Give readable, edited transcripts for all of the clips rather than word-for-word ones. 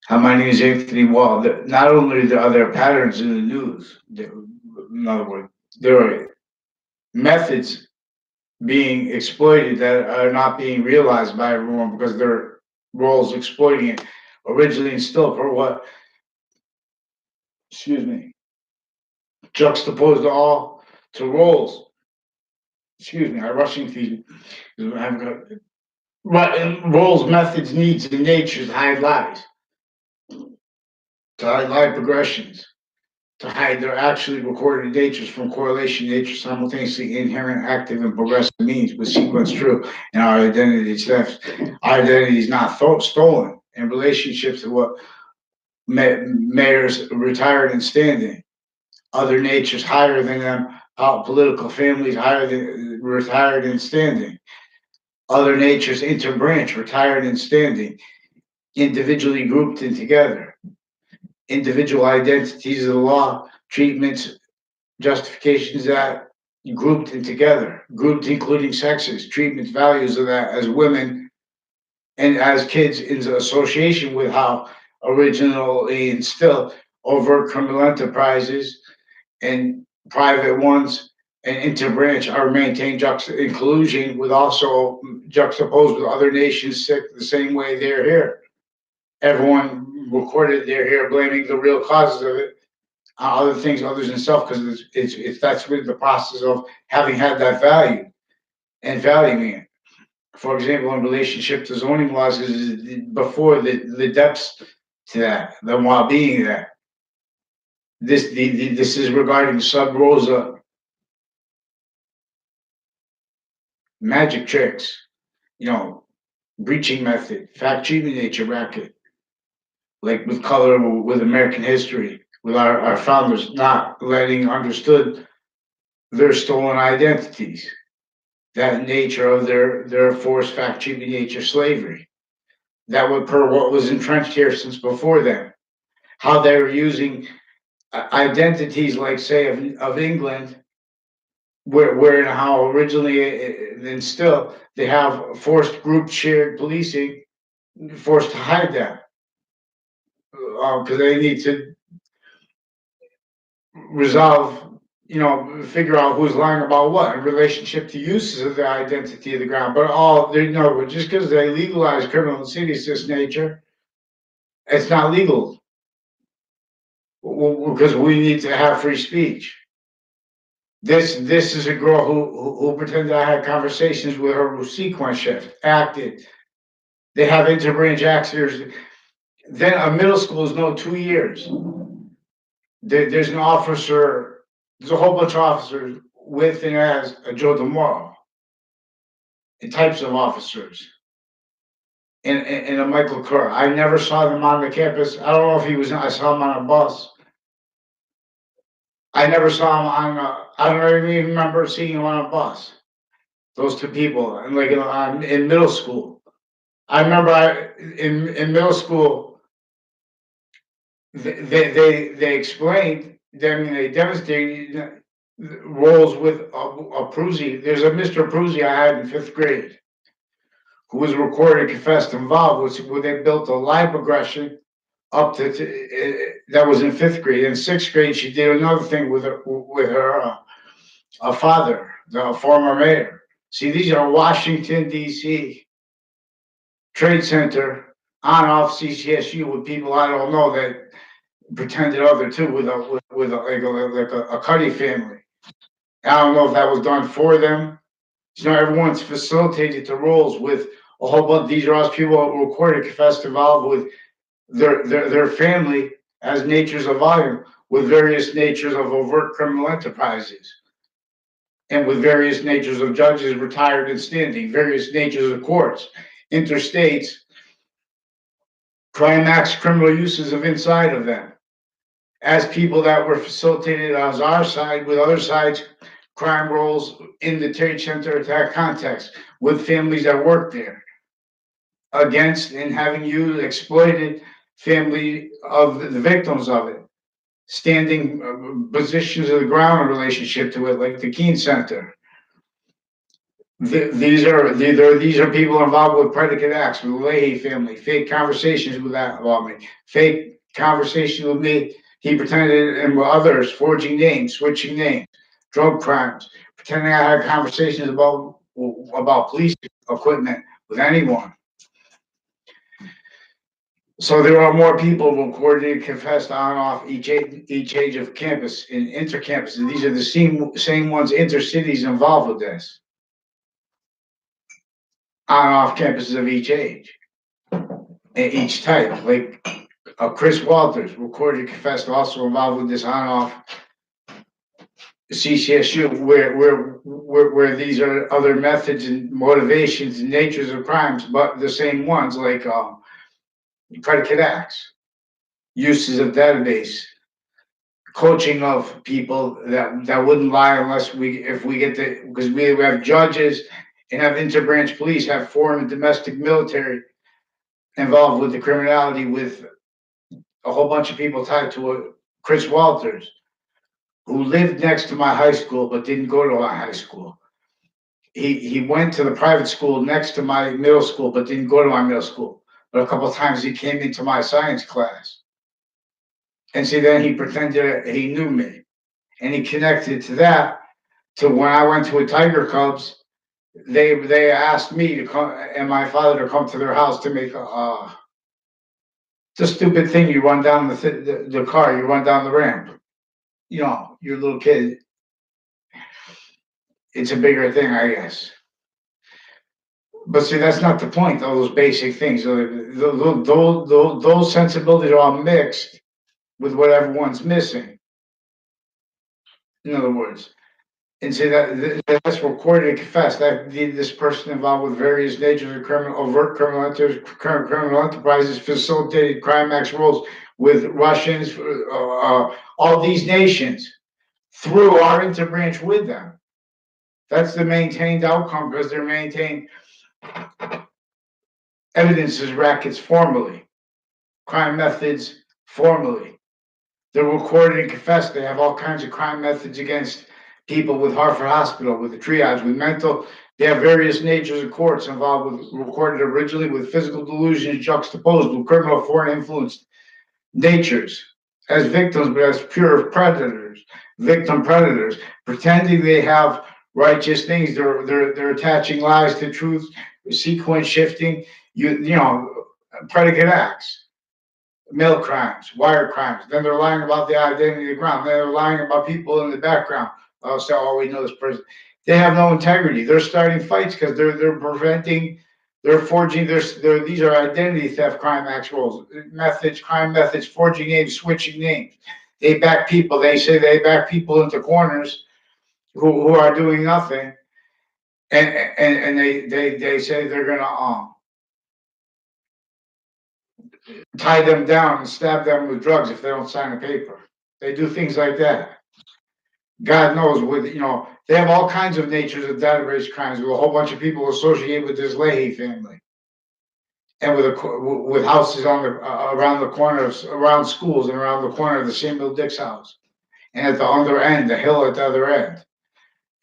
My name is Anthony Wall. Not only are there patterns in the news, in other words, there are methods being exploited that are not being realized by everyone because their roles exploiting it originally instilled for what, excuse me, juxtaposed all to roles. Excuse me, I rushing these. I've got roles, methods, needs, and natures hide lies, to hide lie progressions, to hide their actually recorded natures from correlation nature simultaneously inherent, active, and progressive means with sequence true, and our identity is theft. Our identity is not stolen in relationships to what mayors retired and standing. Other natures higher than them, political families higher than retired and standing. Other natures interbranch, retired and standing, individually grouped and together. Individual identities of the law, treatments, justifications that grouped and together, grouped including sexes, treatments, values of that as women and as kids in association with how originally and still overt criminal enterprises and private ones and interbranch are maintained inclusion with also juxtaposed with other nations sick the same way they're here. Everyone recorded they're here blaming the real causes of it other things others than self because it's that's really the process of having had that value and valuing it. For example, in relationship to zoning laws, is before the depths to that, the while being that. This is regarding sub rosa magic tricks, you know, breaching method, fact treatment nature racket, like with color, with American history, with our founders not letting understood their stolen identities, that nature of their forced fact treatment nature slavery, that would per what was entrenched here since before then, how they were using identities like say of England, where and how originally and still they have forced group shared policing, forced to hide that because they need to resolve, figure out who's lying about what in relationship to uses of the identity of the ground. But all they know, just because they legalize criminal and serious nature, it's not legal because we need to have free speech. This is a girl who pretended I had conversations with her sequence shift, acted. They have interbranch actors. Then a middle school is no 2 years. There's an officer, there's a whole bunch of officers with and as a Joe DeMoro, and types of officers, and a Michael Kerr. I never saw them on the campus. I don't know if he was, I saw him on a bus. I never saw him on, I don't even remember seeing him on a bus. Those two people, and like in middle school. I remember in middle school, they explained, they demonstrated roles with a Pruzzi. There's a Mr. Pruzzi I had in fifth grade who was recorded, confessed, involved, where they built a lie progression up to that was in fifth grade. In sixth grade, she did another thing with her father, the former mayor. See, these are Washington D.C. Trade Center on off CCSU with people I don't know that pretended other too with a Cuddy family. I don't know if that was done for them. Everyone's facilitated the roles with a whole bunch. These are us people who recorded, confessed, involved with their family as natures of volume, with various natures of overt criminal enterprises, and with various natures of judges retired and standing, various natures of courts, interstates, climax criminal uses of inside of them, as people that were facilitated on our side with other sides crime roles in the trade center attack context with families that work there against and having you exploited family of the victims of it, standing positions of the ground in relationship to it, like the Keene Center. These are people involved with predicate acts with the Leahy family, fake conversations with that about me, fake conversations with me. He pretended and with others, forging names, switching names, drug crimes, pretending I had conversations about police equipment with anyone. So there are more people who coordinated, confessed on and off each age of campus and intercampus, and these are the same ones intercities involved with this on and off campuses of each age and each type. Like Chris Walters, recorded, confessed, also involved with this on and off CCSU, where these are other methods and motivations and natures of crimes, but the same ones like predicate acts, uses of database, coaching of people that wouldn't lie unless if we get the, because we have judges and have interbranch police, have foreign and domestic military involved with the criminality, with a whole bunch of people tied to Chris Walters, who lived next to my high school but didn't go to my high school. He went to the private school next to my middle school but didn't go to my middle school. But a couple of times he came into my science class. And see, then he pretended he knew me. And he connected to that to when I went to a Tiger Cubs, they asked me to come and my father to come to their house to make it's a stupid thing. You run down the car, you run down the ramp. You know, you're a little kid. It's a bigger thing, I guess. But see, that's not the point. All those basic things, those sensibilities are all mixed with what everyone's missing. In other words, and see that's recorded and confessed that this person involved with various natures of overt criminal enterprises, facilitated crime acts roles with Russians, all these nations through our interbranch with them. That's the maintained outcome because they're maintained evidences rackets formally, crime methods formally. They're recorded and confessed. They have all kinds of crime methods against people with Hartford Hospital, with the triage, with mental. They have various natures of courts involved with recorded originally with physical delusions juxtaposed with criminal foreign influenced natures as victims, but as pure predators, victim predators, pretending they have righteous things. They're attaching lies to truth, sequence shifting. You know, predicate acts, mail crimes, wire crimes. Then they're lying about the identity of the ground. Then they're lying about people in the background. So, oh, we know this person. They have no integrity. They're starting fights because they're preventing, they're forging. These are identity theft crime acts roles, methods, crime methods, forging names, switching names. They back people. They say they back people into corners who are doing nothing, and they say they're gonna tie them down and stab them with drugs if they don't sign a paper. They do things like that. God knows, they have all kinds of natures of database crimes with a whole bunch of people associated with this Leahy family, and with houses on the around the corners, around schools, and around the corner of the Samuel Dix house, and at the other end, the hill at the other end,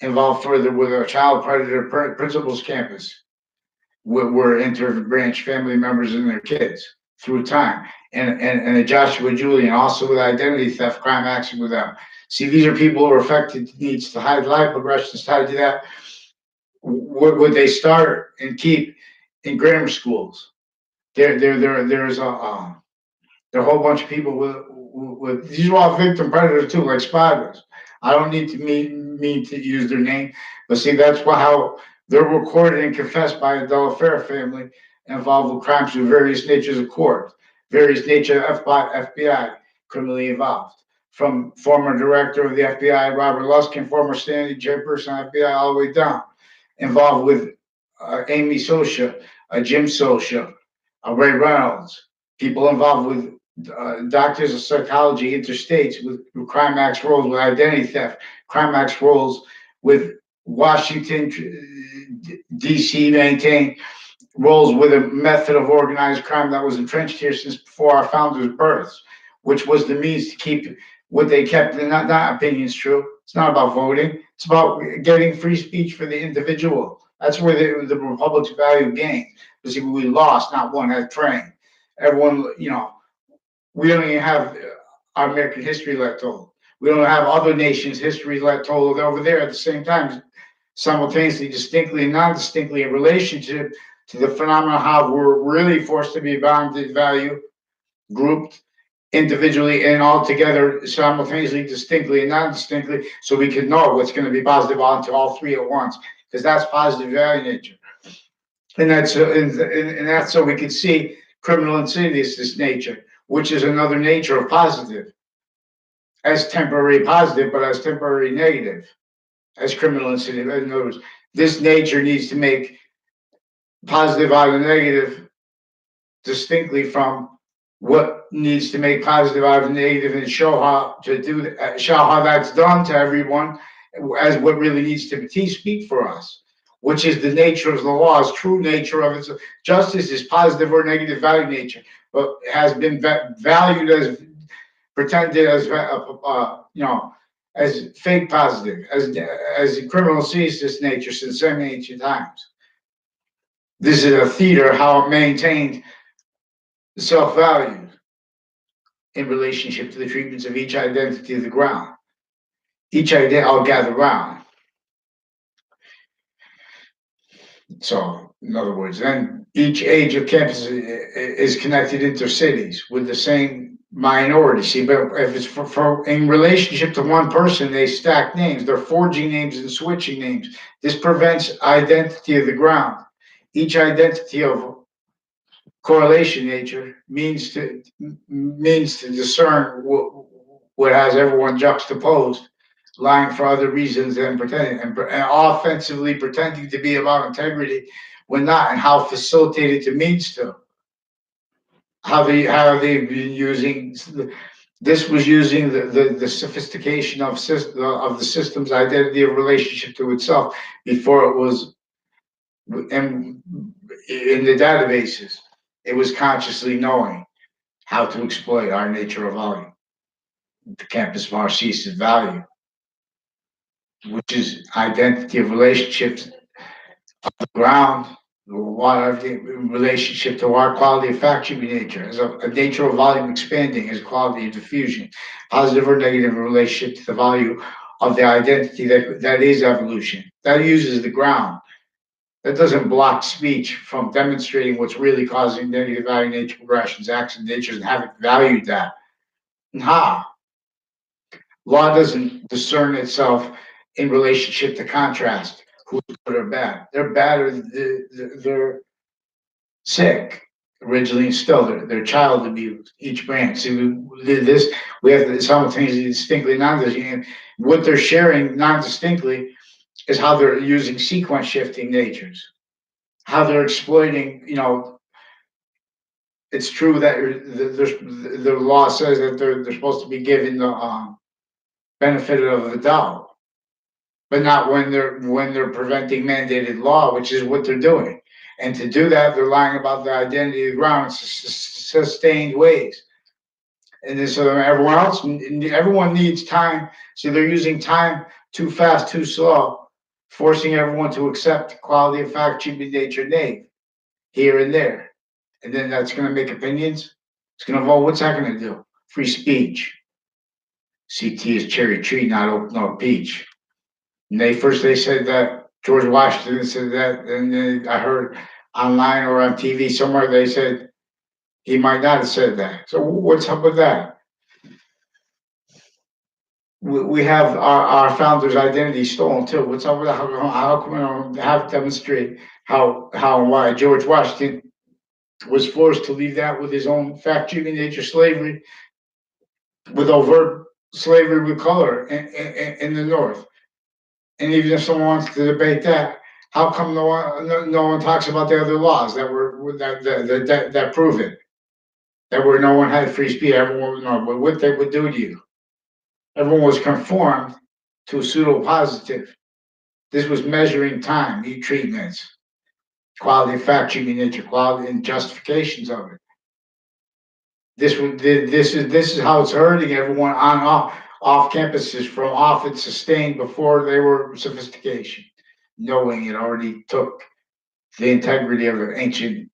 involved further with a child predator principal's campus, were inter-branch family members and their kids through time, and a Joshua Julian also with identity theft crime action with them. See, these are people who are affected needs to hide life progressions tied to that. Would they start and keep in grammar schools? There's a whole bunch of people with these are all victim predators too, like Spagas. I don't need to mean to use their name, but see that's how they're recorded and confessed by the Delafair family involved with crimes of various natures of court, various nature of FBI criminally involved. From former director of the FBI, Robert Luskin, former standing chairperson of FBI, all the way down, involved with Amy Socha, Jim Socha, Ray Reynolds, people involved with doctors of psychology interstates with crime acts roles with identity theft, crime acts roles with Washington, D.C. maintained roles with a method of organized crime that was entrenched here since before our founders' births, which was the means to keep what they kept. Not opinions true. It's not about voting. It's about getting free speech for the individual. That's where the republic's value gained. Because we lost, not won, as praying. Everyone, we don't even have our American history let told. We don't have other nations' history let told over there at the same time, simultaneously, distinctly and non-distinctly, in relationship to the phenomena how we're really forced to be bounded value, grouped individually and all together, simultaneously, distinctly and non-distinctly, so we can know what's going to be positive onto all three at once, because that's positive value nature. And that's so we can see criminal insidiousness nature, which is another nature of positive, as temporary positive, but as temporary negative, as criminal insidious. In other words, this nature needs to make positive out of negative distinctly from what needs to make positive out of negative, and show how to do show how that's done to everyone as what really needs to speak for us, which is the nature of the law's true nature of its justice is positive or negative value nature, but has been valued as pretended as as fake positive, as criminal sees this nature since semi-ancient times. This is a theater how it maintained self-value in relationship to the treatments of each identity of the ground. Each identity, I'll gather round. So, in other words, then each age of campus is connected intercities with the same minority. See, but if it's for in relationship to one person, they stack names. They're forging names and switching names. This prevents identity of the ground. Each identity of correlation nature means to discern what has everyone juxtaposed, lying for other reasons than pretending, and offensively pretending to be about integrity when not, and how facilitated to means to. How they've been using this was using the sophistication of the system's identity of relationship to itself before it was in the databases. It was consciously knowing how to exploit our nature of value, the campus Marxist value, which is identity of relationships, ground, what in relationship to our quality of fact should be nature, as a nature of volume expanding, as quality of diffusion, positive or negative in relationship to the value of the identity that is evolution. That uses the ground. That doesn't block speech from demonstrating what's really causing negative value nature progressions, acts, and natures, and haven't valued that. And how? Law doesn't discern itself in relationship to contrast, who's good or bad. They're bad or they're sick originally, and still they're child abuse. Each branch. See, we did this. We have to simultaneously, distinctly, non-distinct. What they're sharing non-distinctly is how they're using sequence shifting natures, how they're exploiting. It's true that the law says that they're supposed to be given the benefit of the doubt, but not when they're preventing mandated law, which is what they're doing. And to do that, they're lying about the identity of the ground in sustained ways. And then so everyone needs time. So they're using time too fast, too slow, forcing everyone to accept quality of fact, cheaply nature name here and there. And then that's going to make opinions. It's going to vote. What's that going to do? Free speech. CT is cherry tree, not oak peach. And they said that George Washington said that, and then I heard online or on TV somewhere they said he might not have said that. So what's up with that? We have our founder's identity stolen too. What's up with that? How come we don't have to demonstrate how and why George Washington was forced to leave that with his own fact-cheating nature slavery, with overt slavery with color in the North? And even if someone wants to debate that, how come no one talks about the other laws that prove it? That where no one had free speech, everyone would know what they would do to you. Everyone was conformed to a pseudo positive. This was measuring time, heat treatments, quality of fact cheating nature, quality and justifications of it. This is how it's hurting everyone on off campuses from off and sustained before they were sophistication. knowing it already took the integrity of an ancient,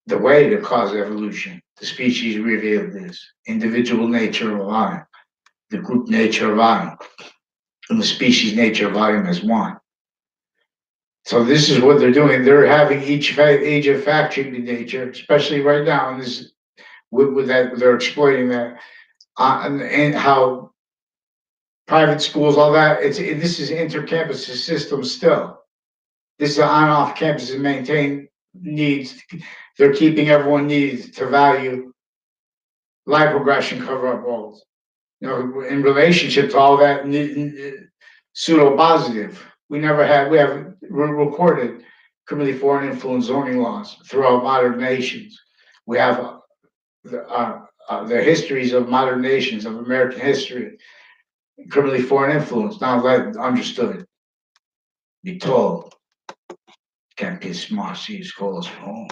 the way to cause evolution. The species revealed this individual nature of Adam, the group nature of Adam, and the species nature of Adam as one. So this is what they're doing. They're having each age of factory nature, especially right now, and this with that they're exploiting that, and how private schools, all that. This is intercampus system still. This is on-off campus and maintain needs. They're keeping everyone needs to value life progression, cover up walls. In relationship to all that pseudo positive, we never had. We have recorded criminally foreign influence zoning laws throughout modern nations. We have the histories of modern nations of American history, criminally foreign influence. Now let understood, be told. Can't be smart. See, call us home.